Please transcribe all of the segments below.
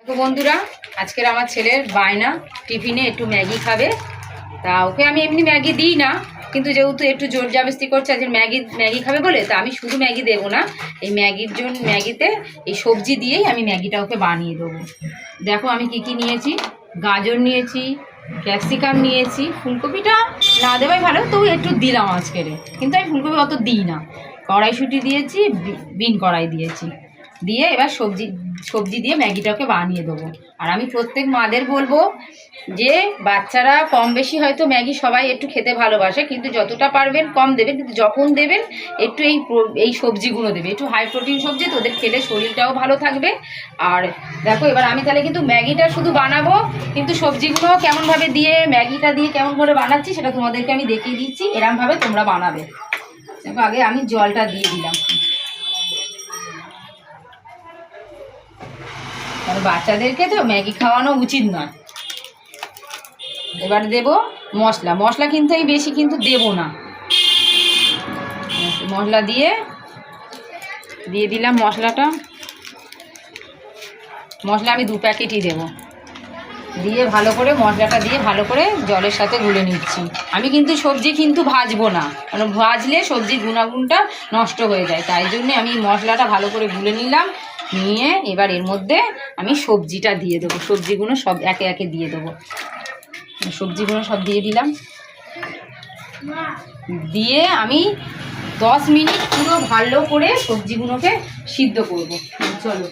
তো বন্ধুরা, আজকের আমার ছেলের বায়না টিফিনে একটু ম্যাগি খাবে। তা ওকে আমি এমনি ম্যাগি দিই না, কিন্তু যেহেতু একটু জোর জাবস্তি করছে আজকে ম্যাগি খাবে বলে, তা আমি শুধু ম্যাগি দেবো না, এই ম্যাগিতে এই সবজি দিয়েই আমি ম্যাগিটা ওকে বানিয়ে দেবো। দেখো আমি কি কি নিয়েছি। গাজর নিয়েছি, ক্যাপসিকাম নিয়েছি, ফুলকপিটা না দেওয়াই ভালো, তবু একটু দিলাম আজকের, কিন্তু আমি ফুলকপি অত দিই না। কড়াইশুঁটি দিয়েছি, বিন কড়াই দিয়েছি, দিয়ে এবার সবজি দিয়ে ম্যাগিটাকে বানিয়ে দেবো। আর আমি প্রত্যেক মাদের বলবো যে বাচ্চারা কম বেশি হয়তো ম্যাগি সবাই একটু খেতে ভালোবাসে, কিন্তু যতটা পারবেন কম দেবেন, কিন্তু যখন দেবেন একটু এই সবজিগুলো দেবে, একটু হাই প্রোটিন সবজি, তো ওদের খেলে শরীরটাও ভালো থাকবে। আর দেখো এবার আমি তাহলে কিন্তু ম্যাগিটা শুধু বানাবো, কিন্তু সবজিগুলো কেমনভাবে দিয়ে ম্যাগিটা দিয়ে কেমন করে বানাচ্ছি সেটা তোমাদেরকে আমি দেখিয়ে দিচ্ছি, এরমভাবে তোমরা বানাবে। দেখো আগে আমি জলটা দিয়ে দিলাম, কারণ বাচ্চাদেরকে তো ম্যাগি খাওয়ানো উচিত নয়। এবার দেব মশলা কিন্তু আমি বেশি কিন্তু দেব না। মশলা দিয়ে দিলাম মশলা আমি 2 প্যাকেটই দেব। দিয়ে ভালো করে মশলাটা দিয়ে ভালো করে জলের সাথে গুলে নিচ্ছি। আমি কিন্তু সবজি কিন্তু ভাজবো না, কারণ ভাজলে সবজির গুণাগুণটা নষ্ট হয়ে যায়, তাই জন্যে আমি মশলাটা ভালো করে গুলে নিলাম। নিয়ে এবার এর মধ্যে আমি সবজিটা দিয়ে দেবো, সবজিগুলো সব একে একে দিয়ে দেবো। সবজিগুলো সব দিয়ে দিলাম, দিয়ে আমি 10 মিনিট পুরো ভালো করে সবজিগুলোকে সিদ্ধ করব। চলো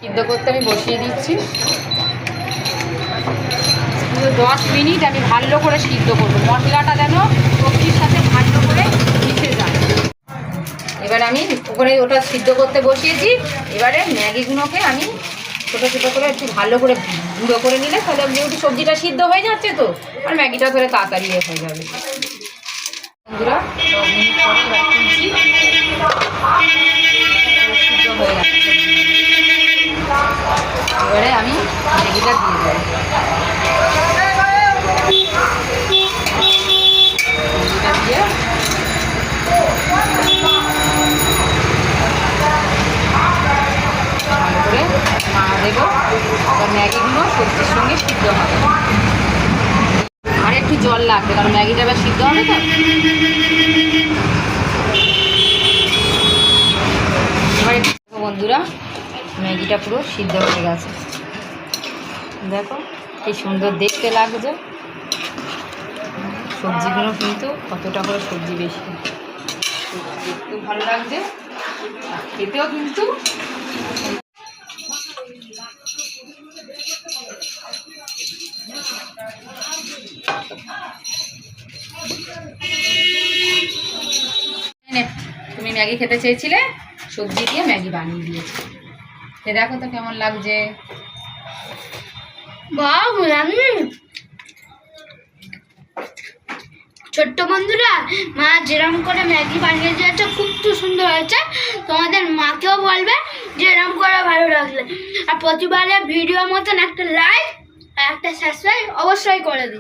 সিদ্ধ করতে আমি বসিয়ে দিচ্ছি। পুরো 10 মিনিট আমি ভালো করে সিদ্ধ করবো, মশলাটা যেন সবজির সাথে ভালো করে মিশে যায়। এবার আমি ওখানে ওটা সিদ্ধ করতে বসিয়েছি। এবারে ম্যাগিগুলোকে আমি ছোটো ছোটো করে একটু ভালো করে গুঁড়ো করে নিলে, তাহলে যেহেতু সবজিটা সিদ্ধ হয়ে যাচ্ছে, তো আর ম্যাগিটা ধরে তাড়াতাড়ি হয়ে যাবে। বন্ধুরা 10 মিনিট পরে এবার তুলছি, সিদ্ধ হয়ে যাচ্ছে। এবারে আমি ম্যাগিটা দিয়ে দেবো। ম্যাগিটা দিয়ে ভালো করে দেবো। এবার ম্যাগিগুলো সবজির সঙ্গে সিদ্ধ হবে, আর একটু জল লাগবে, কারণ ম্যাগিটা এবার সিদ্ধ হবে তো। এবার বন্ধুরা ম্যাগিটা পুরো সিদ্ধ হয়ে গেছে, দেখো কি সুন্দর দেখতে লাগছে। সবজিগুলো কিন্তু কতটা করে সবজি বেশি, দেখতেও ভালো লাগছে, খেতেও কিন্তু তুমি ম্যাগি খেতে চেয়েছিলে, সবজি দিয়ে ম্যাগি বানিয়ে দিয়েছি। দেখো তো কেমন লাগছে। ছোট্ট বন্ধুরা, মা যেরকম করে ম্যাগি বানিয়ে দিয়েছে খুব সুন্দর হয়েছে। তোমাদের মাকেও বলবে যে এরকম করে ভালো লাগলে, আর প্রতিবারের ভিডিওর মতন একটা লাইক আর একটা সাবস্ক্রাইব অবশ্যই করে দিও।